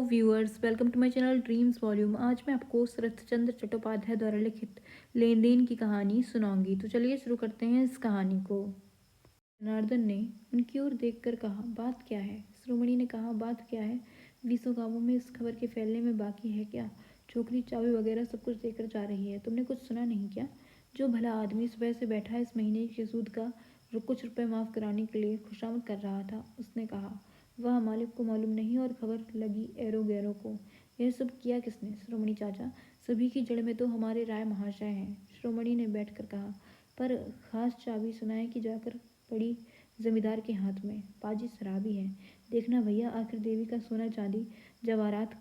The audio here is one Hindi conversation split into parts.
Viewers, welcome to my channel dreams volume. आज मैं आपको शरतचंद्र चट्टोपाध्याय द्वारा लिखित लेन देन की कहानी सुनाऊंगी। तो चलिए शुरू करते हैं इस कहानी को। जनार्दन ने उनकी ओर देखकर कहा, बात क्या है? शिरोमणि ने कहा, बात क्या है? 20 गांवों में इस खबर के फैलने में बाकी है क्या? छोकरी चाबी वगैरह सब कुछ देकर जा रही है। तुमने कुछ सुना नहीं क्या? जो भला आदमी सुबह से बैठा इस महीने के सूद का कुछ रुपए माफ कराने के लिए खुशामद कर रहा था, उसने कहा, वह मालिक को मालूम नहीं और खबर लगी एरो गैरो को। यह सब किया किसने? शिरोमणि चाचा, सभी की जड़ में तो हमारे राय महाशय हैं। शिरोमणि ने बैठकर कहा, पर खास चाबी सुना है कि जाकर पड़ी जमींदार के हाथ में। पाजी शराबी है। देखना भैया, आखिर देवी का सोना चांदी जवाहरात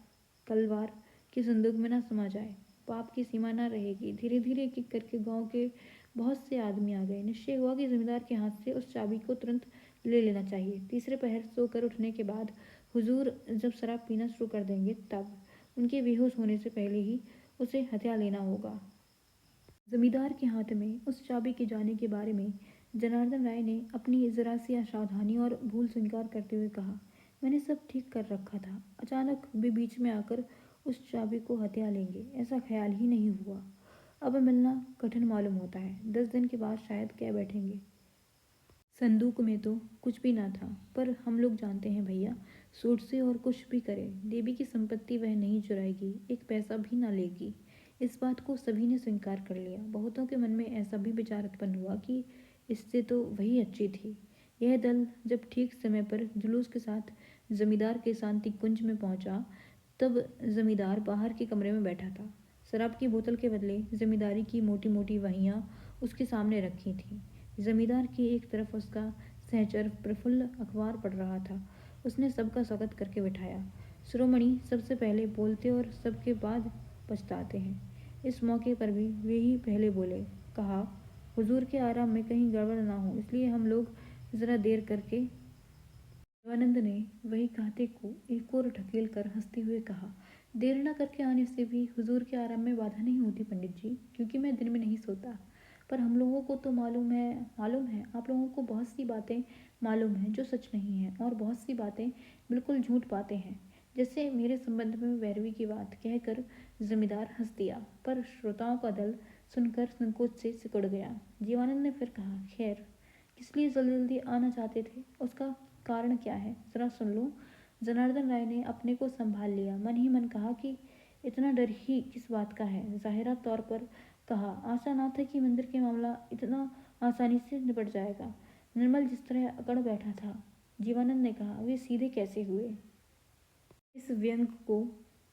कलवार के संदूक में ना समा जाए। पाप की सीमा ना रहेगी। धीरे धीरे एक एक करके गांव के बहुत से आदमी आ गए। निश्चय हुआ कि जमींदार के हाथ से उस चाबी को तुरंत ले लेना चाहिए। तीसरे पहर सोकर उठने के बाद हुजूर जब शराब पीना शुरू कर देंगे तब उनके बेहोश होने से पहले ही उसे हथिया लेना होगा। जमींदार के हाथ में उस चाबी के जाने के बारे में जनार्दन राय ने अपनी जरा सी असावधानी और भूल स्वीकार करते हुए कहा, मैंने सब ठीक कर रखा था। अचानक वे बीच में आकर उस चाबी को हथिया लेंगे, ऐसा ख्याल ही नहीं हुआ। अब मिलना कठिन मालूम होता है। 10 दिन के बाद शायद कह बैठेंगे। संदूक में तो कुछ भी ना था, पर हम लोग जानते हैं भैया, सूट से और कुछ भी करे, देवी की संपत्ति वह नहीं चुराएगी, एक पैसा भी ना लेगी। इस बात को सभी ने स्वीकार कर लिया। बहुतों के मन में ऐसा भी विचार उत्पन्न हुआ कि इससे तो वही अच्छी थी। यह दल जब ठीक समय पर जुलूस के साथ जमींदार के शांति कुंज में पहुंचा, तब जमींदार बाहर के कमरे में बैठा था। शराब की बोतल के बदले जमींदारी की मोटी मोटी वहियां उसके सामने रखी थीं। जमींदार की एक तरफ उसका सहचर प्रफुल्ल अखबार पढ़ रहा था। उसने सबका स्वागत करके बिठाया। शिरोमणि सबसे पहले बोलते और सबके बाद पछताते हैं। इस मौके पर भी वे ही पहले बोले। कहा, हुजूर के आराम में कहीं गड़बड़ ना हो, इसलिए हम लोग जरा देर करके। शिवानंद ने वही कहते को एक और ढकेल कर हंसते हुए कहा, देर न करके आने से भी हुजूर के आराम में बाधा नहीं होती पंडित जी, क्योंकि मैं दिन में नहीं सोता। पर हम लोगों को तो मालूम है आप लोगों को बहुत सी बातें मालूम हैं जो सच नहीं हैं, और बहुत सी बातें बिल्कुल झूठ पाते हैं। जैसे मेरे संबंध में वैरवी की बात कहकर जमींदार हंस दिया, पर श्रोताओं का दल सुनकर संकोच से सिकुड़ गया। जीवानंद ने फिर कहा, खैर, किस लिए जल्दी जल्दी आना चाहते थे? उसका कारण क्या है, जरा सुन लो। जनार्दन राय ने अपने को संभाल लिया। मन ही मन कहा कि इतना डर ही किस बात का है। जाहिरा तौर पर कहा, आशा ना था कि मंदिर के मामला इतना आसानी से निपट जाएगा। निर्मल जिस तरह अकड़ बैठा था। जीवानंद ने कहा, वे सीधे कैसे हुए? इस व्यंग को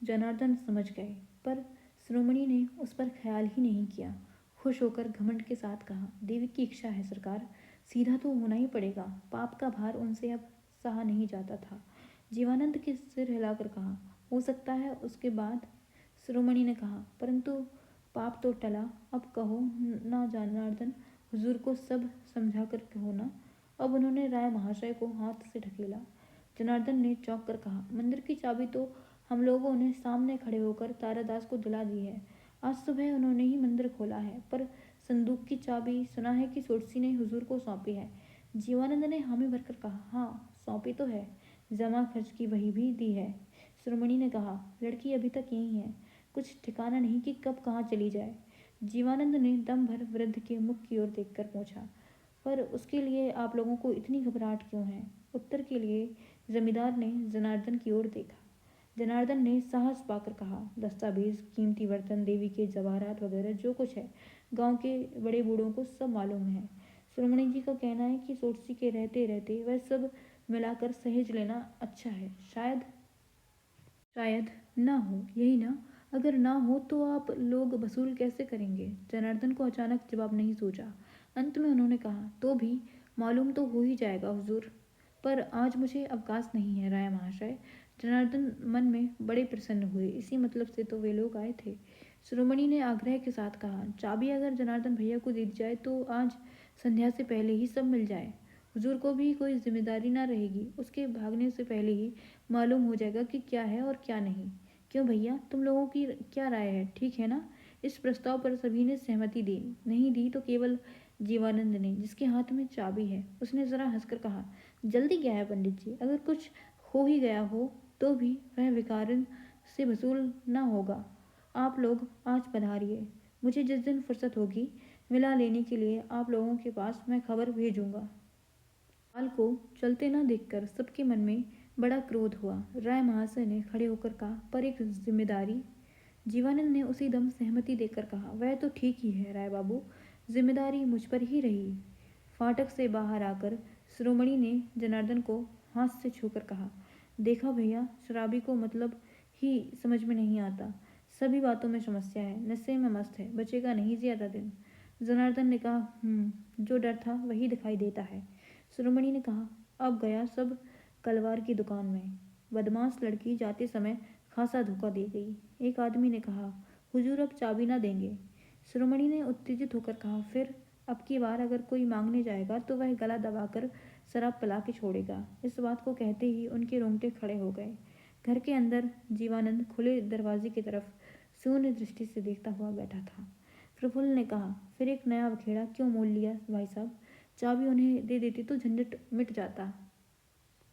जनार्दन समझ गए, पर शिरोमणि ने उस पर ख्याल ही नहीं किया। खुश होकर घमंड के साथ कहा, देवी की इच्छा है सरकार, सीधा तो होना ही पड़ेगा। पाप का भार उनसे अब सहा नहीं जाता था। जीवानंद के सिर हिलाकर कहा, हो सकता है उसके बाद। शिरोमणि ने कहा, परंतु पाप तो टला। अब कहो ना जनार्दन, हुजूर को सब समझा कर कहो ना। अब उन्होंने राय महाशय को हाथ से ढकेला। जनार्दन ने चौंक कर कहा, मंदिर की चाबी तो हम लोगों ने सामने खड़े होकर तारादास को दिला दी है। आज सुबह उन्होंने ही मंदिर खोला है, पर संदूक की चाबी सुना है कि सोडसी ने हुजूर को सौंपी है। जीवानंद ने हामी भरकर कहा, हाँ सौंपी तो है, जमा खर्च की वही भी दी है। शिरोमणि ने कहा, लड़की अभी तक यही है, कुछ ठिकाना नहीं कि कब कहाँ चली जाए। जीवानंद ने दम भर वृद्ध के मुख की ओर देखकर पूछा, पर उसके लिए आप लोगों को इतनी घबराहट क्यों है? उत्तर के लिए जमींदार ने जनार्दन की ओर देखा। जनार्दन ने साहस पाकर कहा, दस्तावेज, कीमती बर्तन, देवी के जवाहरात वगैरह जो कुछ है, गांव के बड़े बूढ़ों को सब मालूम है। शिरोमणि जी का कहना है कि सोटसी के रहते रहते वह सब मिलाकर सहेज लेना अच्छा है। शायद शायद ना हो, यही ना? अगर ना हो तो आप लोग वसूल कैसे करेंगे? जनार्दन को अचानक जवाब नहीं सूझा। अंत में उन्होंने कहा, तो भी मालूम तो हो ही जाएगा हुजूर, पर आज मुझे अवकाश नहीं है राय महाशय। जनार्दन मन में बड़े प्रसन्न हुए। इसी मतलब से तो वे लोग आए थे। शिरोमणि ने आग्रह के साथ कहा, चाबी अगर जनार्दन भैया को दी जाए तो आज संध्या से पहले ही सब मिल जाए। हुजूर को भी कोई जिम्मेदारी ना रहेगी। उसके भागने से पहले ही मालूम हो जाएगा कि क्या है और क्या नहीं। क्यों भैया, तुम लोगों की क्या राय है? ठीक है ना? इस प्रस्ताव पर सभी ने सहमति दी। नहीं दी तो केवल जीवानंद ने, जिसके हाथ में चाबी है। उसने जरा हंसकर कहा, जल्दी क्या है पंडित जी? अगर कुछ हो ही गया हो तो भी वह विकारण से वसूल न होगा। आप लोग आज पधारिए। मुझे जिस दिन फुर्सत होगी मिला लेने के लिए आप लोगों के पास मैं खबर भेजूंगा। लाल को चलते न देखकर सबके मन में बड़ा क्रोध हुआ। राय महाशय ने खड़े होकर कहा, पर एक जिम्मेदारी। जीवानंद ने उसी दम सहमति देकर कहा, वह तो ठीक ही है राय बाबू, जिम्मेदारी मुझ पर ही रही। फाटक से बाहर आकर शिरोमणि ने जनार्दन को हाथ से छूकर कहा, देखा भैया, शराबी को मतलब ही समझ में नहीं आता। सभी बातों में समस्या है, नशे में मस्त है, बचेगा नहीं ज्यादा दिन। जनार्दन ने कहा, जो डर था वही दिखाई देता है। शिरोमणि ने कहा, अब गया सब कलवार की दुकान में। बदमाश लड़की जाते समय खासा धोखा दे गई। एक आदमी ने कहा, हुजूर अब चाबी ना देंगे। शिरोमणि ने उत्तेजित होकर कहा, फिर अब की बार अगर कोई मांगने जाएगा तो वह गला दबाकर शराब पिला के छोड़ेगा। इस बात को कहते ही उनके रोंगटे खड़े हो गए। घर के अंदर जीवानंद खुले दरवाजे की तरफ शून्य दृष्टि से देखता हुआ बैठा था। प्रफुल्ल ने कहा, फिर एक नया बखेड़ा क्यों मोल लिया भाई साहब? चाबी उन्हें दे देती तो झंझट मिट जाता।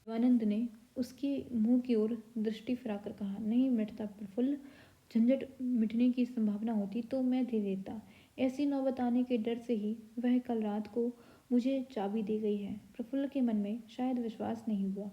शिवानंद ने उसके मुंह की ओर दृष्टि फिराकर कहा, नहीं मिटता प्रफुल्ल, झंझट मिटने की संभावना होती तो मैं दे देता। ऐसी नौबत आने के डर से ही वह कल रात को मुझे चाबी दे गई है। प्रफुल्ल के मन में शायद विश्वास नहीं हुआ।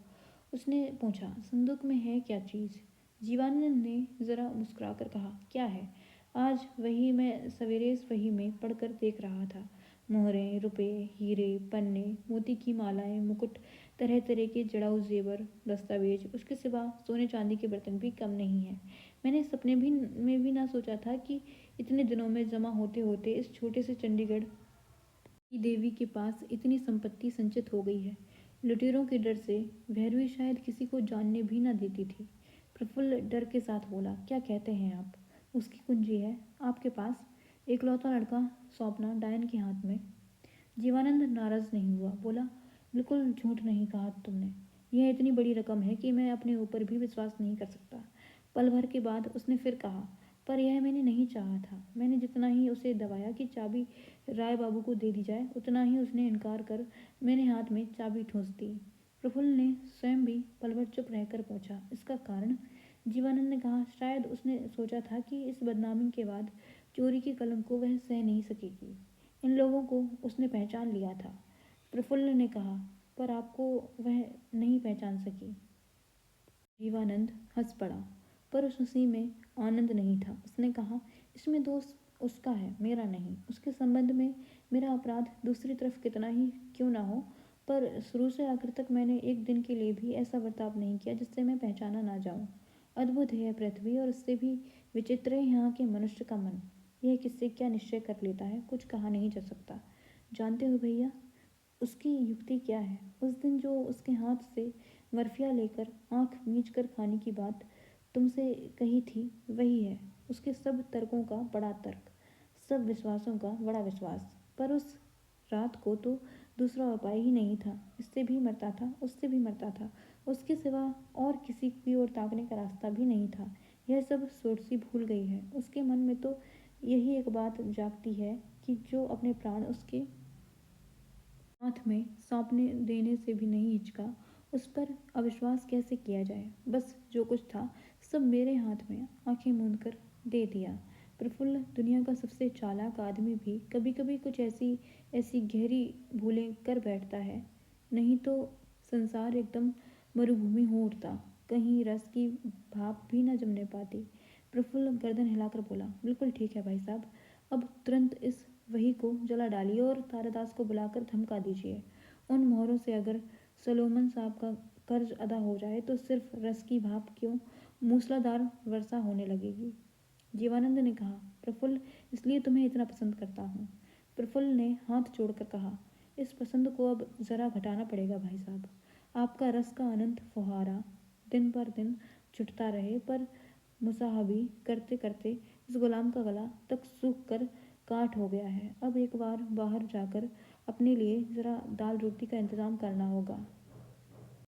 उसने पूछा, संदूक में है क्या चीज़? जीवानंद ने जरा मुस्कुराकर कहा, क्या है? आज वही मैं सवेरे वही में पढ़कर देख रहा था। मोहरें, रुपए, हीरे, पन्ने, मोती की मालाएं, मुकुट, तरह तरह के जड़ाऊ जेवर, दस्तावेज, उसके सिवा सोने चांदी के बर्तन भी कम नहीं है। मैंने सपने में भी ना सोचा था कि इतने दिनों में जमा होते होते इस छोटे से चंडीगढ़ की देवी के पास इतनी संपत्ति संचित हो गई है। लुटेरों के डर से भैरवी शायद किसी को जानने भी ना देती थी। प्रफुल्ल डर के साथ बोला, क्या कहते हैं आप? उसकी कुंजी है आपके पास? एकलौता लड़का सौंपना डायन के हाथ में। जीवानंद नाराज नहीं हुआ, बोला, बिल्कुल झूठ नहीं कहा तुमने। यह इतनी बड़ी रकम है कि मैं अपने ऊपर भी विश्वास नहीं कर सकता। पल भर के बाद उसने फिर कहा, पर यह मैंने नहीं चाहा था। मैंने जितना ही उसे दबाया कि चाबी राय बाबू को दे दी जाए, उतना ही उसने इनकार कर मेरे हाथ में चाबी ठूंस दी। प्रफुल्ल ने स्वयं भी पल भर चुप रहकर पूछा, इसका कारण? जीवानंद ने कहा, शायद उसने सोचा था कि इस बदनामी के बाद चोरी के कलंक को वह सह नहीं सकेगी। इन लोगों को उसने पहचान लिया था। प्रफुल्ल ने कहा, पर आपको वह नहीं पहचान सकी। जीवानंद हंस पड़ा, पर उस हंसी में आनंद नहीं था। उसने कहा, इसमें दोष उसका है, मेरा नहीं। उसके संबंध में मेरा अपराध दूसरी तरफ कितना ही क्यों ना हो, पर शुरू से आखिर तक मैंने एक दिन के लिए भी ऐसा बर्ताव नहीं किया जिससे मैं पहचाना ना जाऊं। अद्भुत है पृथ्वी, और उससे भी विचित्र है यहाँ के मनुष्य का मन। यह किससे क्या निश्चय कर लेता है, कुछ कहा नहीं जा सकता। जानते हो भैया, उसकी युक्ति क्या है? उस दिन जो उसके हाथ से बर्फिया लेकर आंख मीच कर खाने की बात तुमसे कही थी, वही है उसके सब तर्कों का बड़ा तर्क, सब विश्वासों का बड़ा विश्वास। पर उस रात को तो दूसरा उपाय ही नहीं था। इससे भी मरता था, उससे भी मरता था, उसके सिवा और किसी की ओर ताकने का रास्ता भी नहीं था। यह सब सोचती भूल गई है। उसके मन में तो यही एक बात जागती है कि जो अपने प्राण उसके हाथ में सौंपने देने से भी नहीं हिचका, उस पर अविश्वास कैसे किया जाए। बस जो कुछ था सब मेरे हाथ में आंखें मूंद कर दे दिया। प्रफुल्ल दुनिया का सबसे चालाक आदमी भी कभी कभी कुछ ऐसी ऐसी गहरी भूलें कर बैठता है, नहीं तो संसार एकदम मरुभूमि हो उठता, कहीं रस की भाप भी न जमने पाती। प्रफुल्ल गर्दन हिलाकर बोला, बिल्कुल ठीक है भाई साहब, अब तुरंत इस वही को जला डालिए और तारादास को बुलाकर धमका दीजिए। उन मोहरों से अगर सलोमन साहब का कर्ज अदा हो जाए तो सिर्फ रस की भाप क्यों, मूसलाधार वर्षा होने लगेगी। जीवानंद ने कहा, प्रफुल्ल इसलिए तुम्हें इतना पसंद करता हूँ। प्रफुल्ल ने हाथ जोड़कर कहा, इस पसंद को अब जरा घटाना पड़ेगा भाई साहब। आपका रस का अनंत फुहारा दिन पर दिन छुटता रहे, पर मुसाहबी करते करते इस गुलाम का गला तक सूख कर काट हो गया है। अब एक बार बाहर जाकर अपने लिए जरा दाल रोटी का इंतजाम करना होगा।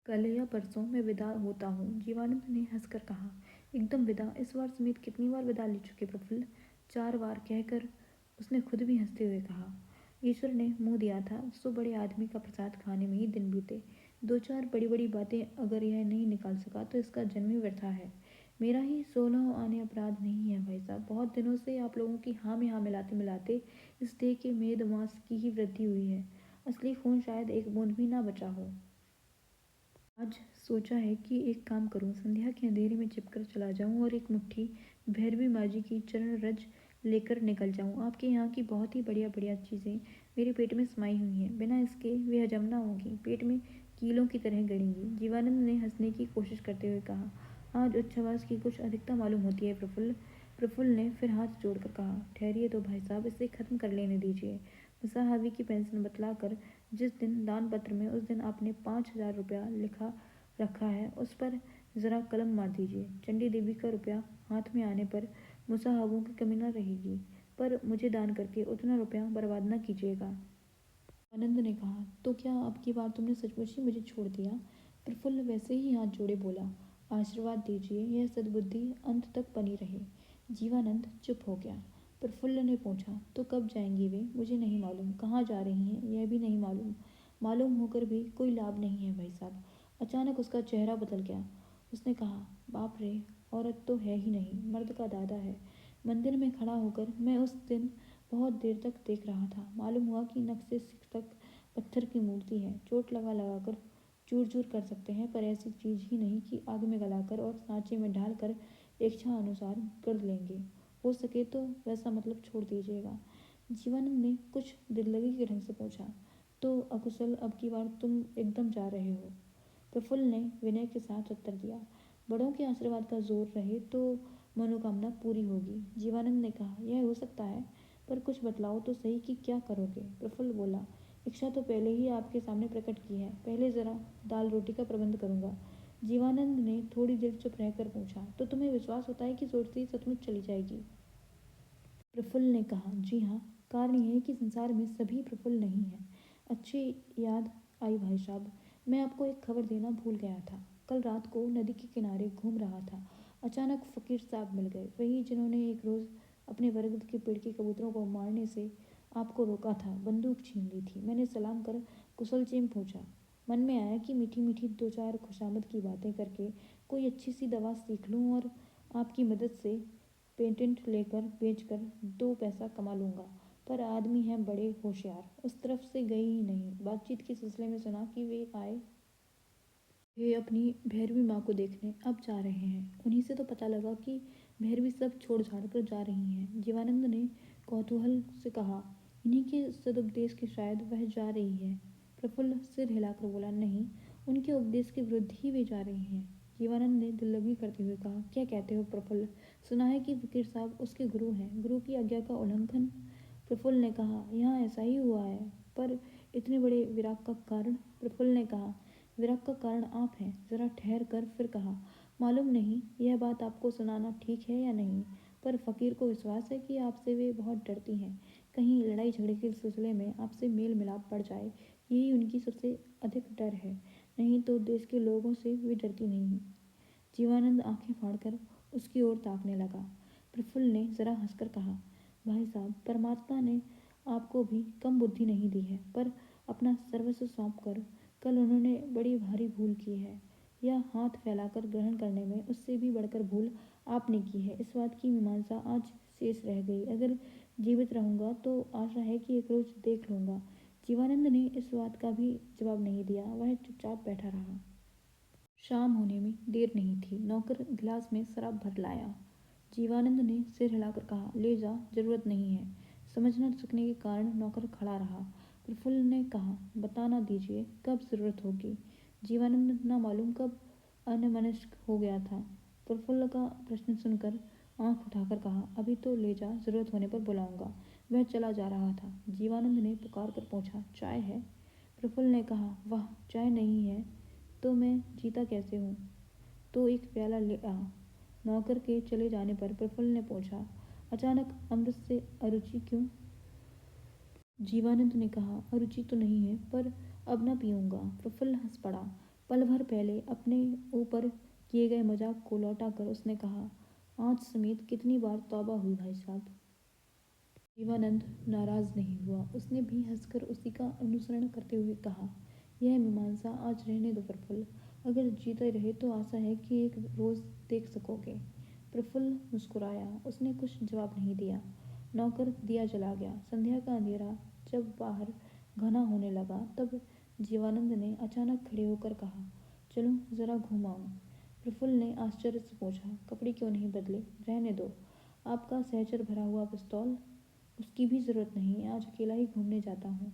कल या परसों मैं विदा होता हूँ। जीवानंद ने हंसकर कहा, एकदम विदा? इस बार समेत कितनी बार विदा ले चुके प्रफुल्ल? 4 बार, कहकर उसने खुद भी हंसते हुए कहा। ईश्वर ने मुंह दिया था सो बड़े आदमी का प्रसाद खाने में ही दिन बीते। दो चार बड़ी बड़ी बातें अगर यह नहीं निकाल सका तो इसका जन्म ही व्यर्था है। मेरा ही 16 आने अपराध नहीं है भाई साहब। बहुत दिनों से आप लोगों की हाँ में हाँ मिलाते मिलाते इस देह के मेद मांस की ही वृद्धि हुई है। असली खून शायद एक बूंद भी ना बचा हो। आज सोचा है कि एक काम करूं, संध्या के अंधेरे में छिपकर चला जाऊं और एक मुट्ठी भैरवी माँ की चरण रज लेकर निकल जाऊं। आपके यहाँ की बहुत ही बढ़िया बढ़िया चीज़ें मेरे पेट में समाई हुई हैं, बिना इसके वे हजम ना होंगी, पेट में कीलों की तरह गड़ेंगी। जीवानंद ने हंसने की कोशिश करते हुए कहा, आज उच्छ्वास की कुछ अधिकता मालूम होती है प्रफुल्ल। प्रफुल्ल ने फिर हाथ जोड़कर कहा, ठहरिए तो भाई साहब, इसे खत्म कर लेने दीजिए। मुसाहावी की पेंशन बतलाकर जिस दिन दान पत्र में उस दिन आपने 5,000 रुपया लिखा रखा है उस पर ज़रा कलम मार दीजिए। चंडी देवी का रुपया हाथ में आने पर मुसाहाबों की कमी न रहेगी, पर मुझे दान करके उतना रुपया बर्बाद न कीजिएगा। आनंद ने कहा, तो क्या अब की बार तुमने सचमुच ही मुझे छोड़ दिया? प्रफुल्ल वैसे ही हाथ जोड़े बोला, आशीर्वाद दीजिए यह सद्बुद्धि अंत तक बनी रहे। जीवानंद चुप हो गया। प्रफुल्ल ने पूछा, तो कब जाएंगी वे? मुझे नहीं मालूम। कहाँ जा रही हैं यह भी नहीं मालूम। मालूम होकर भी कोई लाभ नहीं है भाई साहब। अचानक उसका चेहरा बदल गया। उसने कहा, बाप रे, औरत तो है ही नहीं, मर्द का दादा है। मंदिर में खड़ा होकर मैं उस दिन बहुत देर तक देख रहा था। मालूम हुआ कि नख से सिर तक पत्थर की मूर्ति है। चोट लगा लगा कर चूर चूर कर सकते हैं, पर ऐसी चीज ही नहीं कि आग में गलाकर और सांचे में ढाल कर इच्छा अनुसार कर लेंगे। हो सके तो वैसा मतलब छोड़ दीजिएगा। जीवानंद ने कुछ दिल्लगी के ढंग से पूछा, तो अकुशल अब की बार तुम एकदम जा रहे हो? प्रफुल्ल ने विनय के साथ उत्तर दिया, बड़ों के आशीर्वाद का जोर रहे तो मनोकामना पूरी होगी। जीवानंद ने कहा, यह हो सकता है, पर कुछ बतलाओ तो सही कि क्या करोगे? प्रफुल्ल बोला, इच्छा तो पहले ही आपके सामने प्रकट की है, पहले जरा दाल रोटी का प्रबंध करूंगा। जीवानंद ने थोड़ी देर चुप रहकर पूछा, तो तुम्हें विश्वास होता है कि सोचती सचमुच चली जाएगी? प्रफुल्ल ने कहा, जी हाँ। कारण यह है कि संसार में सभी प्रफुल्ल नहीं हैं। अच्छी याद आई भाई साहब, मैं आपको एक खबर देना भूल गया था। कल रात को नदी के किनारे घूम रहा था, अचानक फकीर साहब मिल गए, वही जिन्होंने एक रोज़ अपने बरगद के पेड़ के कबूतरों को मारने से आपको रोका था। बंदूक छीन ली थी। मैंने सलाम कर कुशल चेम पूछा। मन में आया कि मीठी मीठी दो चार खुशामद की बातें करके कोई अच्छी सी दवा सीख लूँ और आपकी मदद से पेटेंट लेकर बेचकर 2 पैसा कमा लूँगा। पर आदमी हैं बड़े होशियार, उस तरफ से गई ही नहीं। बातचीत के सिलसिले में सुना कि वे आए वे अपनी भैरवी माँ को देखने अब जा रहे हैं। उन्हीं से तो पता लगा कि भैरवी सब छोड़ छाड़ कर जा रही हैं। जीवानंद ने कौतूहल से कहा, इन्हीं के सदुपदेश के शायद वह जा रही है? प्रफुल्ल सिर हिलाकर बोला, नहीं, उनके उपदेश के विरुद्ध ही वे जा रही हैं। जीवानंद ने दिल्लगी करते हुए कहा, क्या कहते हो प्रफुल्ल? सुना है कि फकीर साहब उसके गुरु हैं। गुरु की आज्ञा का उल्लंघन? प्रफुल्ल ने कहा, यहाँ ऐसा ही हुआ है, पर इतने बड़े विराग का कारण? प्रफुल्ल ने कहा, विरह का कारण आप हैं। जरा ठहर कर फिर कहा, मालूम नहीं यह बात आपको सुनाना ठीक है या नहीं, पर फकीर को विश्वास है कि आपसे वे बहुत डरती हैं। कहीं लड़ाई झगड़े के सिलसिले में आपसे मेल मिलाप पड़ जाए, यही उनकी सबसे अधिक डर है। नहीं तो देश के लोगों से वे डरती नहीं। जीवानंद आंखें फाड़कर उसकी ओर ताकने लगा। प्रफुल्ल ने जरा हंसकर कहा, भाई साहब, परमात्मा ने आपको भी कम बुद्धि नहीं दी है, पर अपना सर्वस्व सौंप कर कल उन्होंने बड़ी भारी भूल की है। यह हाथ फैलाकर ग्रहण करने में उससे भी बढ़कर भूल आपने की है। इस बात की मीमांसा आज शेष रह गई। अगर जीवित रहूंगा तो आशा है कि एक रोज देख लूंगा। जीवानंद ने इस बात का भी जवाब नहीं दिया। वह चुपचाप बैठा रहा। शाम होने में देर नहीं थी। नौकर गिलास में शराब भर लाया। जीवानंद ने सिर हिलाकर कहा, ले जा, जरूरत नहीं है। समझ न सकने के कारण नौकर खड़ा रहा। प्रफुल्ल ने कहा, बता ना दीजिए कब जरूरत होगी? जीवानंद न मालूम कब अन्यमनस्क हो गया था। प्रफुल्ल का प्रश्न सुनकर आंख उठाकर कहा, अभी तो ले जा, जरूरत होने पर बुलाऊंगा। वह चला जा रहा था। जीवानंद ने पुकार कर पूछा, चाय है? प्रफुल्ल ने कहा, वाह, चाय नहीं है तो मैं जीता कैसे हूँ? तो एक प्याला ले आ। नौकर के चले जाने पर प्रफुल्ल ने पूछा, अचानक अमृत से अरुचि क्यों? जीवानंद ने कहा, अरुचि तो नहीं है, पर अब न पीऊंगा। प्रफुल्ल हंस पड़ा। पल भर पहले अपने ऊपर किए गए मजाक को लौटाकर उसने कहा, आँच समेत कितनी बार तौबा हुई भाई साहब। जीवानंद नाराज नहीं हुआ। उसने भी हंसकर उसी का अनुसरण करते हुए कहा, यह मीमांसा आज रहने दो प्रफुल्ल। अगर जीते रहे तो आशा है कि एक रोज देख सकोगे। प्रफुल्ल मुस्कुराया। उसने कुछ जवाब नहीं दिया। नौकर दिया जला गया। संध्या का अंधेरा जब बाहर घना होने लगा तब जीवानंद ने अचानक खड़े होकर कहा, चलो जरा घूम आऊं। प्रफुल्ल ने आश्चर्य से पूछा, कपड़े क्यों नहीं बदले? रहने दो। आपका सहचर भरा हुआ पिस्तौल? उसकी भी जरूरत नहीं, आज अकेला ही घूमने जाता हूँ।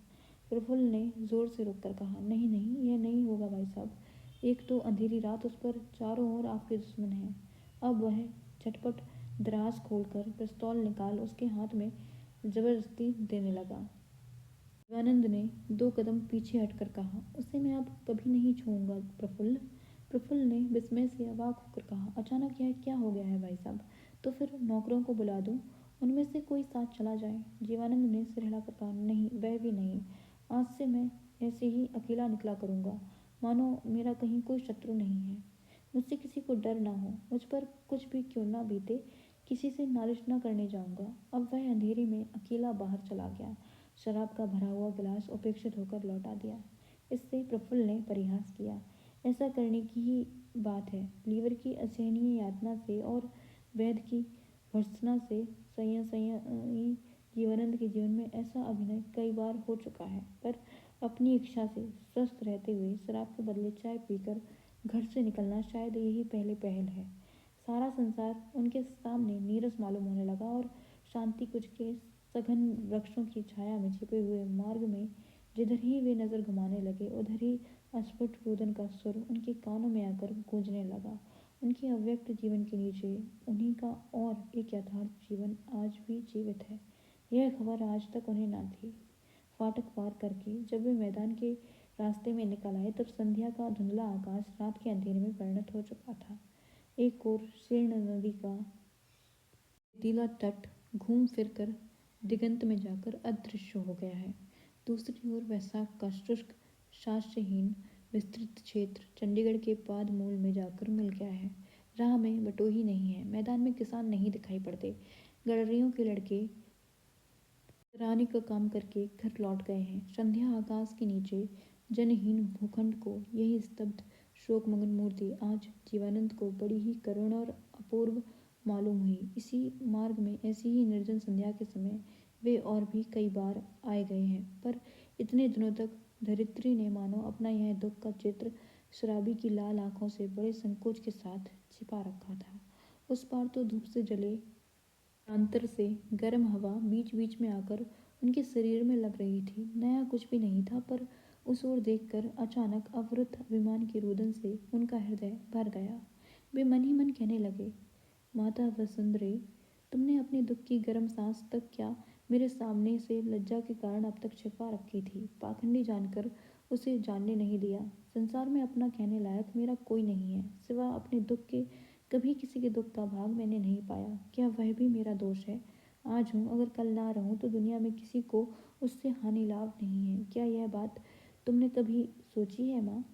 प्रफुल्ल ने जोर से रोककर कहा, नहीं नहीं, यह नहीं होगा भाई साहब। एक तो अंधेरी रात, उस पर चारों ओर आपके दुश्मन हैं। अब वह झटपट दराज खोलकर पिस्तौल निकाल उसके हाथ में जबरदस्ती देने लगा। शिवानंद ने 2 कदम पीछे हटकर कहा, उसे मैं अब कभी नहीं छूऊंगा प्रफुल्ल। प्रफुल्ल ने विस्मय से अवाक होकर कहा, अचानक यह क्या हो गया है भाई साहब? तो फिर नौकरों को बुला दूं, उनमें से कोई साथ चला जाए। जीवानंद ने सिर हिलाकर कहा, नहीं, वह भी नहीं। आज से मैं ऐसे ही अकेला निकला करूंगा, मानो मेरा कहीं कोई शत्रु नहीं है। मुझसे किसी को डर ना हो, मुझ पर कुछ भी क्यों ना बीते, किसी से नालिश न करने जाऊंगा। अब वह अंधेरे में अकेला बाहर चला गया। शराब का भरा हुआ गिलास उपेक्षित होकर लौटा दिया। इससे प्रफुल्ल ने परिहास किया, ऐसा करने की ही बात है। लीवर की असहनीय यातना से और वैद्य की भर्त्सना से संयमी जीवानंद के जीवन में ऐसा अभिनय कई बार हो चुका है, पर अपनी इच्छा से स्वस्थ रहते हुए शराब के बदले चाय पीकर घर से निकलना शायद यही पहले पहल है। सारा संसार उनके सामने नीरस मालूम होने लगा और शांति कुछ के सघन वृक्षों की छाया में छिपे हुए मार्ग में जिधर ही वे नजर घुमाने लगे उधर ही अस्फुट रुदन का सुर उनके कानों में आकर गूंजने लगा। उनके अव्यक्त जीवन के नीचे उन्हीं का और एक यथार्थ जीवन आज भी जीवित है। यह खबर आज तक उन्हें न थी। फाटक पार करके जब वे मैदान के रास्ते में निकल आए तब संध्या का धुंधला आकाश रात के अंधेरे में परिणत हो चुका था। एक ओर शीर्ण नदी का रेतीला तट घूम फिर कर दिगंत में जाकर अदृश्य हो गया है। दूसरी ओर वैशाख का शुष्क शास्त्रहीन विस्तृत क्षेत्र चंडीगढ़ के पाद मूल में जाकर मिल गया है। राह में बटोही नहीं है, मैदान में किसान नहीं दिखाई पड़ते। गडरियों के लड़के रानी का काम करके घर लौट गए हैं। संध्या आकाश के नीचे जनहीन भूखंड को यही स्तब्ध शोकमग्न मूर्ति आज जीवानंद को बड़ी ही करुण और अपूर्व मालूम हुई। इसी मार्ग में ऐसी ही निर्जन संध्या के समय वे और भी कई बार आए गए हैं, पर इतने दिनों तक धरित्री ने मानो अपना यह दुख का चित्र शराबी की लाल आंखों से बड़े संकोच के साथ छिपा रखा था। उस पार तो धूप से जले प्रांतर से गर्म हवा बीच बीच में आकर उनके शरीर में लग रही थी। नया कुछ भी नहीं था, पर उस ओर देखकर अचानक अवरुद्ध अभिमान की रुदन से उनका हृदय भर गया। वे मन ही मन कहने लगे, माता वसुंधरे, तुमने अपने दुख की गर्म सांस तक क्या मेरे सामने से लज्जा के कारण अब तक छिपा रखी थी? पाखंडी जानकर उसे जानने नहीं दिया। संसार में अपना कहने लायक मेरा कोई नहीं है, सिवा अपने दुख के। कभी किसी के दुख का भाग मैंने नहीं पाया। क्या वह भी मेरा दोष है? आज हूँ, अगर कल ना रहूँ तो दुनिया में किसी को उससे हानि लाभ नहीं है। क्या यह बात तुमने कभी सोची है माँ?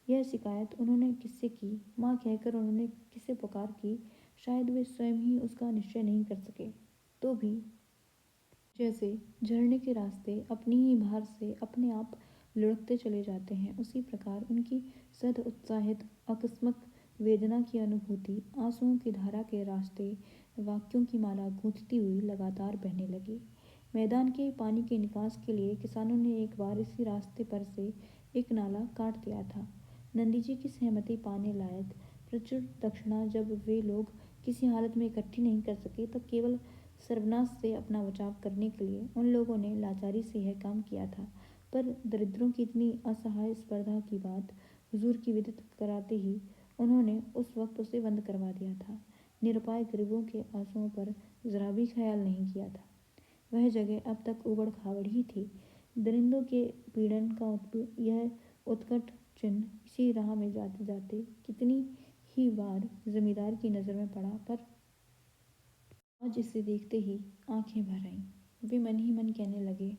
यह शिकायत उन्होंने किससे की? माँ कहकर उन्होंने किसे पुकार की? शायद वे स्वयं ही उसका निश्चय नहीं कर सके। तो भी जैसे झरने के रास्ते अपनी ही भार से अपने आप लुढ़कते चले जाते हैं, उसी प्रकार उनकी सद उत्साहित आकस्मिक वेदना की अनुभूति आंसुओं की धारा के रास्ते वाक्यों की माला गूंथती हुई लगातार बहने लगी। मैदान के पानी के निकास के लिए किसानों ने एक बार इसी रास्ते पर से एक नाला काट दिया था। नंदी जी की सहमति पाने लायक प्रचुर दक्षिणा जब वे लोग किसी हालत में इकट्ठी नहीं कर सके तब केवल सर्वनाश से अपना बचाव करने के लिए उन लोगों ने लाचारी से यह काम किया था। पर दरिद्रों की इतनी असहाय स्पर्धा की बात हुजूर की विदित कराते ही उन्होंने उस वक्त उसे बंद करवा दिया था। निरुपाय गरीबों के आंसुओं पर जरा भी ख्याल नहीं किया था। वह जगह अब तक उबड़ खाबड़ ही थी। दरिंदों के पीड़न का यह उत्कट चिन्ह इसी राह में जाते जाते कितनी ही बार जमींदार की नजर में पड़ा, पर आज इसे देखते ही आंखें भर आईं। वे मन ही मन कहने लगे,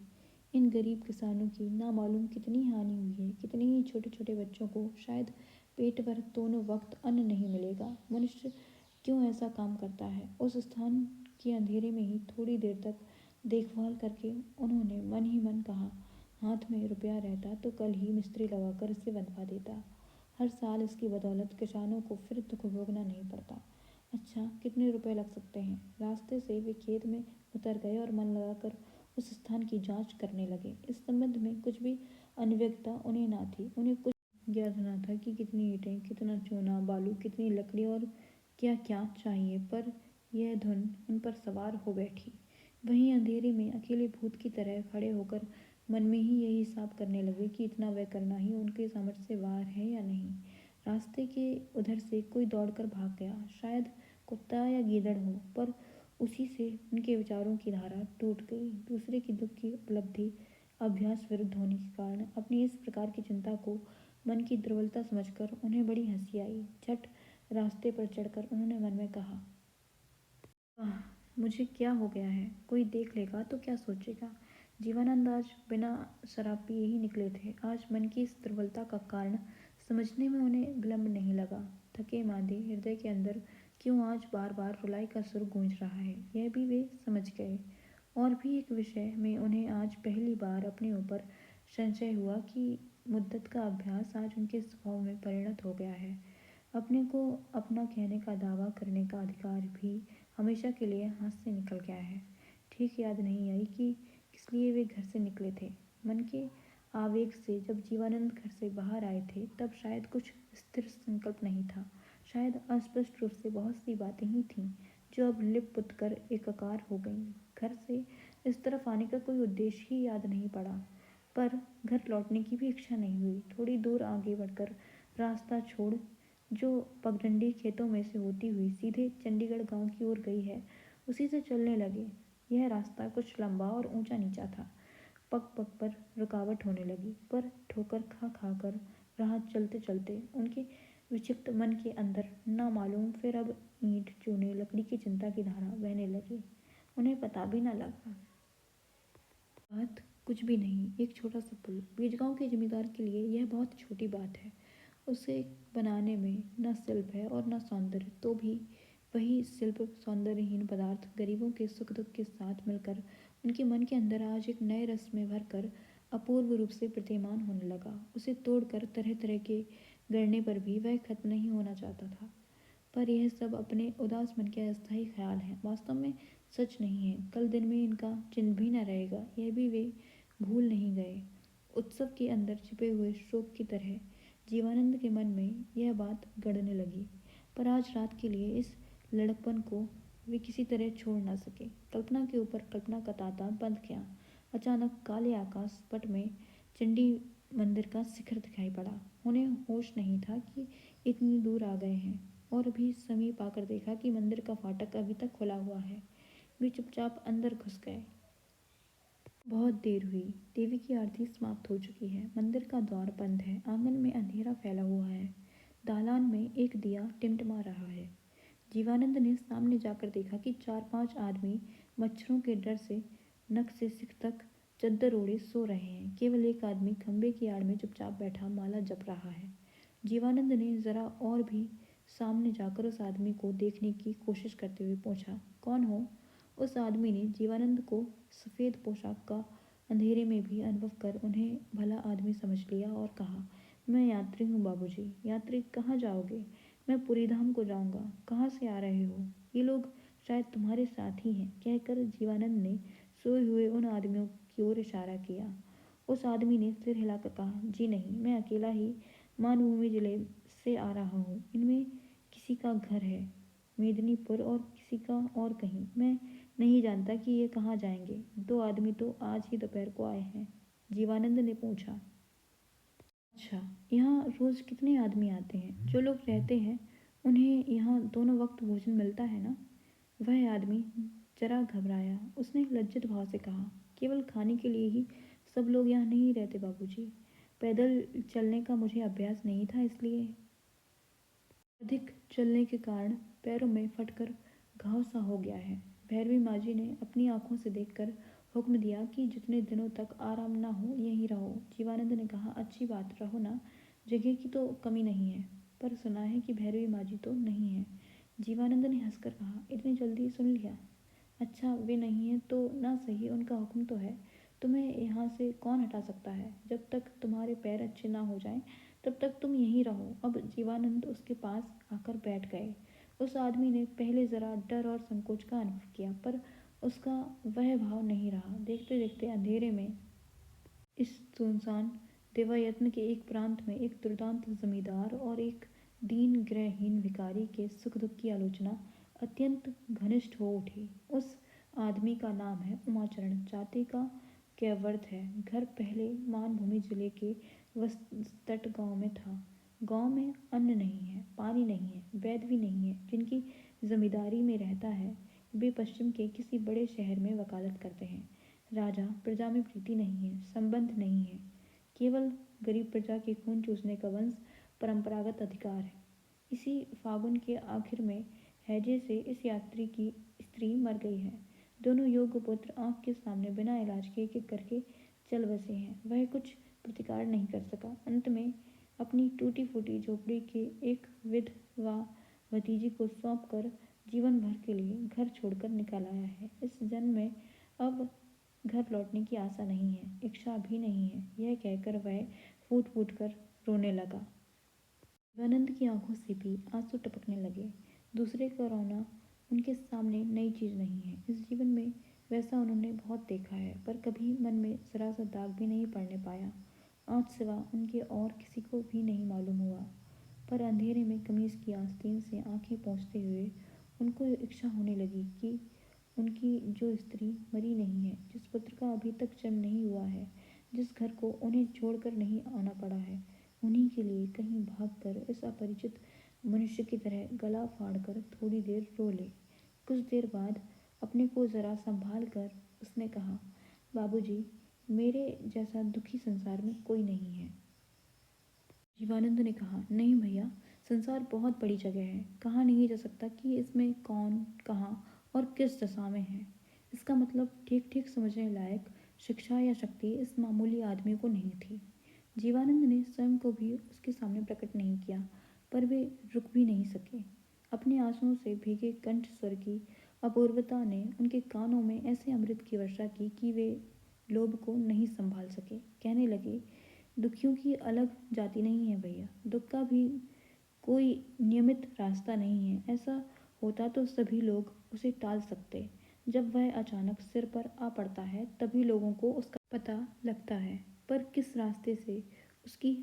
इन गरीब किसानों की ना मालूम कितनी हानि हुई है। कितने ही छोटे छोटे बच्चों को शायद पेट भर दोनों वक्त अन्न नहीं मिलेगा। मनुष्य क्यों ऐसा काम करता है? उस स्थान के अंधेरे में ही थोड़ी देर तक देखभाल करके उन्होंने मन ही मन कहा, हाथ में रुपया रहता तो कल ही मिस्त्री लगाकर इसे बनवा देता। हर साल इसकी बदौलत किसानों को फिर दुख भोगना नहीं पड़ता। अच्छा, कितने रुपए लग सकते हैं? रास्ते से वे खेत में उतर गए और मन लगाकर उस स्थान की जांच करने लगे। इस संबंध में कुछ भी अनभिज्ञता उन्हें ना थी। उन्हें कुछ ज्ञात न था कि कितनी ईंटें, कितना चूना, बालू, कितनी लकड़ी और क्या क्या चाहिए, पर यह धुन उन पर सवार हो बैठी। वहीं अंधेरे में अकेले भूत की तरह खड़े होकर मन में ही यही हिसाब करने लगे कि इतना व्यय करना ही उनके सामर्थ्य से बाहर है या नहीं। रास्ते के उधर से कोई दौड़कर भाग गया, शायद कुत्ता या गीदड़ हो, पर उसी से उनके विचारों की धारा टूट गई। दूसरे की दुख की उपलब्धि अभ्यास विरुद्ध होने के कारण अपनी इस प्रकार की चिंता को मन की दुर्बलता समझकर उन्हें बड़ी हंसी आई। झट रास्ते पर चढ़कर उन्होंने मन में कहा, वाह, मुझे क्या हो गया है? कोई देख लेगा तो क्या सोचेगा? जीवानंद आज बिना शराब पिए ही निकले थे। आज मन की इस दुर्बलता का कारण समझने में उन्हें विलंब नहीं लगा। थके मांदे हृदय के अंदर क्यों आज बार बार रुलाई का सुर गूंज रहा है, यह भी वे समझ गए। और भी एक विषय में उन्हें आज पहली बार अपने ऊपर संशय हुआ कि मुद्दत का अभ्यास आज उनके स्वभाव में परिणत हो गया है। अपने को अपना कहने का दावा करने का अधिकार भी हमेशा के लिए हाथ से निकल गया है। ठीक याद नहीं आई कि किस लिए वे घर से निकले थे। मन के आवेग से जब जीवानंद घर से बाहर आए थे तब शायद कुछ स्थिर संकल्प नहीं था। शायद अस्पष्ट रूप से बहुत सी बातें ही थीं जो अब लिप पुत कर एकाकार हो गईं। घर से इस तरफ आने का कोई उद्देश्य ही याद नहीं पड़ा, पर घर लौटने की भी इच्छा नहीं हुई। थोड़ी दूर आगे बढ़कर रास्ता छोड़ जो पगडंडी खेतों में से होती हुई सीधे चंडीगढ़ गांव की ओर गई है, उसी से चलने लगे। यह रास्ता कुछ लंबा और ऊंचा नीचा था। पग पग पर रुकावट होने लगी, पर ठोकर खा खा कर राह चलते चलते उनके विक्षिप्त मन के अंदर ना मालूम फिर अब ईंट, चूने, लकड़ी की चिंता की धारा बहने लगी। उन्हें पता भी न लगा। बात कुछ भी नहीं, एक छोटा सा पुल। बीजगांव के जमींदार के लिए यह बहुत छोटी बात है। उसे बनाने में न शिल्प है और न सौंदर्य, तो भी वही शिल्प सौंदर्यहीन पदार्थ गरीबों के सुख दुख के साथ मिलकर उनके मन के अंदर आज एक नए रस में भरकर अपूर्व रूप से प्रतिमान होने लगा। उसे तोड़कर तरह तरह के गढ़ने पर भी वह खत्म नहीं होना चाहता था। पर यह सब अपने उदास मन के अस्थायी ख्याल हैं, वास्तव में सच नहीं है। कल दिन में इनका चिन्ह भी न रहेगा, यह भी वे भूल नहीं गए। उत्सव के अंदर छिपे हुए शोक की तरह जीवानंद के मन में यह बात गड़ने लगी, पर आज रात के लिए इस लड़कपन को वे किसी तरह छोड़ न सके। कल्पना के ऊपर कल्पना का तांता बंध गया। अचानक काले आकाश पट में चंडी मंदिर का शिखर दिखाई पड़ा। उन्हें होश नहीं था कि इतनी दूर आ गए हैं, और भी समीप आकर देखा कि मंदिर का फाटक अभी तक खुला हुआ है। वे चुपचाप अंदर घुस गए। बहुत देर हुई। देवी की आरती समाप्त हो चुकी है। मंदिर का द्वार बंद है। आंगन में अंधेरा फैला हुआ है। दालान में एक दिया टिमटिमा रहा है। जीवानंद ने सामने जाकर देखा कि 4-5 आदमी मच्छरों के डर से नक से सिर तक चद्दर ओढ़े सो रहे हैं। केवल एक आदमी खंबे की आड़ में चुपचाप बैठा माला जप रहा है। जीवानंद ने जरा और भी सामने जाकर उस आदमी को देखने की कोशिश करते हुए पूछा, कौन हो? उस आदमी ने जीवानंद को सफ़ेद पोशाक का अंधेरे में भी अनुभव कर उन्हें भला आदमी समझ लिया और कहा, मैं यात्री हूँ बाबूजी। यात्री? कहाँ जाओगे? मैं पुरीधाम को जाऊँगा। कहाँ से आ रहे हो? ये लोग शायद तुम्हारे साथ ही हैं, कहकर जीवानंद ने सोए हुए उन आदमियों की ओर इशारा किया। उस आदमी ने सिर हिलाकर कहा, जी नहीं, मैं अकेला ही मानभूमि जिले से आ रहा हूँ। इनमें किसी का घर है मेदिनीपुर और किसी का और कहीं। मैं नहीं जानता कि ये कहाँ जाएंगे। 2 आदमी तो आज ही दोपहर को आए हैं। जीवानंद ने पूछा, अच्छा, यहाँ रोज कितने आदमी आते हैं? जो लोग रहते हैं उन्हें यहाँ दोनों वक्त भोजन मिलता है ना? वह आदमी जरा घबराया। उसने लज्जित भाव से कहा, केवल खाने के लिए ही सब लोग यहाँ नहीं रहते बाबूजी। पैदल चलने का मुझे अभ्यास नहीं था, इसलिए। अधिक चलने के कारण पैरों में फटकर घाव सा हो गया है। भैरवी माँजी ने अपनी आंखों से देखकर हुक्म दिया कि जितने दिनों तक आराम ना हो यहीं रहो। जीवानंद ने कहा, अच्छी बात, रहो ना, जगह की तो कमी नहीं है। पर सुना है कि भैरवी माँजी तो नहीं है। जीवानंद ने हंसकर कहा, इतनी जल्दी सुन लिया? अच्छा, वे नहीं है तो ना सही, उनका हुक्म तो है। तुम्हें यहाँ से कौन हटा सकता है? जब तक तुम्हारे पैर अच्छे ना हो जाएं, तब तक तुम यहीं रहो। अब जीवानंद उसके पास आकर बैठ गए। उस आदमी ने पहले जरा डर और संकोच का अनुभव किया, पर उसका वह भाव नहीं रहा। देखते देखते अंधेरे में इस सुनसान देवायत्न के एक प्रांत में एक दुर्दांत जमींदार और एक दीन गृहहीन भिखारी के सुख दुख की आलोचना अत्यंत घनिष्ठ हो उठी। उस आदमी का नाम है उमाचरण, जाति का कैवर्त है। घर पहले मानभूमि जिले के वस्तट गांव में था। गांव में अन्न नहीं है, पानी नहीं है, वैद्य भी नहीं है। जिनकी जमींदारी में रहता है, वे पश्चिम के किसी बड़े शहर में वकालत करते हैं। राजा प्रजा में प्रीति नहीं है, संबंध नहीं है, केवल गरीब प्रजा के खून चूसने का वंश परंपरागत अधिकार है। इसी फागुन के आखिर में हैजे से इस यात्री की स्त्री मर गई है। दोनों योग्य पुत्र आंख के सामने बिना इलाज के एक एक करके चल बसे हैं। वह कुछ प्रतिकार नहीं कर सका। अंत में अपनी टूटी फूटी झोपड़ी के एक विधवा भतीजी को सौंप कर जीवन भर के लिए घर छोड़कर निकल आया है। इस जन्म में अब घर लौटने की आशा नहीं है, इच्छा भी नहीं है। यह कहकर वह फूट फूट कर रोने लगा। शिवानंद की आंखों से भी आंसू टपकने लगे। दूसरे का रोना उनके सामने नई चीज नहीं है। इस जीवन में वैसा उन्होंने बहुत देखा है, पर कभी मन में जरा सा दाग भी नहीं पड़ने पाया। आज सिवा उनके और किसी को भी नहीं मालूम हुआ। पर अंधेरे में कमीज की आस्तीन से आंखें पोंछते हुए उनको इच्छा होने लगी कि उनकी जो स्त्री मरी नहीं है, जिस पुत्र का अभी तक जन्म नहीं हुआ है, जिस घर को उन्हें छोड़कर नहीं आना पड़ा है, उन्हीं के लिए कहीं भागकर इस अपरिचित मनुष्य की तरह गला फाड़कर थोड़ी देर रो ले। कुछ देर बाद अपने को जरा संभाल कर उसने कहा, बाबूजी, मेरे जैसा दुखी संसार में कोई नहीं है। जीवानंद ने कहा, नहीं भैया, संसार बहुत बड़ी जगह है। कहा नहीं जा सकता कि इसमें कौन, कहाँ और किस दशा में है। इसका मतलब ठीक ठीक समझने लायक शिक्षा या शक्ति इस मामूली आदमी को नहीं थी। जीवानंद ने स्वयं को भी उसके सामने प्रकट नहीं किया, पर वे रुक भी नहीं सके। अपने आंसुओं से भीगे कंठ स्वर की अपूर्वता ने उनके कानों में ऐसे अमृत की वर्षा की कि वे लोभ को नहीं संभाल सके। कहने लगे, दुखियों की अलग जाति नहीं है भैया। दुख का भी कोई नियमित रास्ता नहीं है। ऐसा होता तो सभी लोग उसे टाल सकते। जब वह अचानक सिर पर आ पड़ता है, तभी लोगों को उसका पता लगता है। पर किस रास्ते से उसकी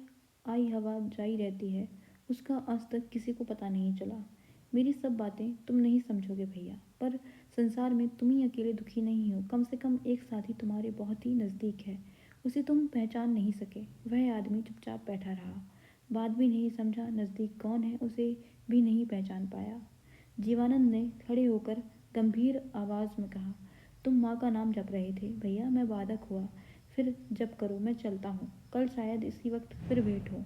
आई हवा जाई रहती है, उसका आज तक किसी को पता नहीं चला। मेरी सब बातें तुम नहीं समझोगे भैया, पर संसार में तुम ही अकेले दुखी नहीं हो। कम से कम एक साथी तुम्हारे बहुत ही नज़दीक है। उसे तुम पहचान नहीं सके। वह आदमी चुपचाप बैठा रहा, बात भी नहीं समझा नज़दीक कौन है उसे भी नहीं पहचान पाया। जीवानंद ने खड़े होकर गंभीर आवाज़ में कहा, तुम माँ का नाम जप रहे थे भैया। मैं बाधक हुआ। फिर जप करो, मैं चलता हूँ। कल शायद इसी वक्त फिर भेंट हो।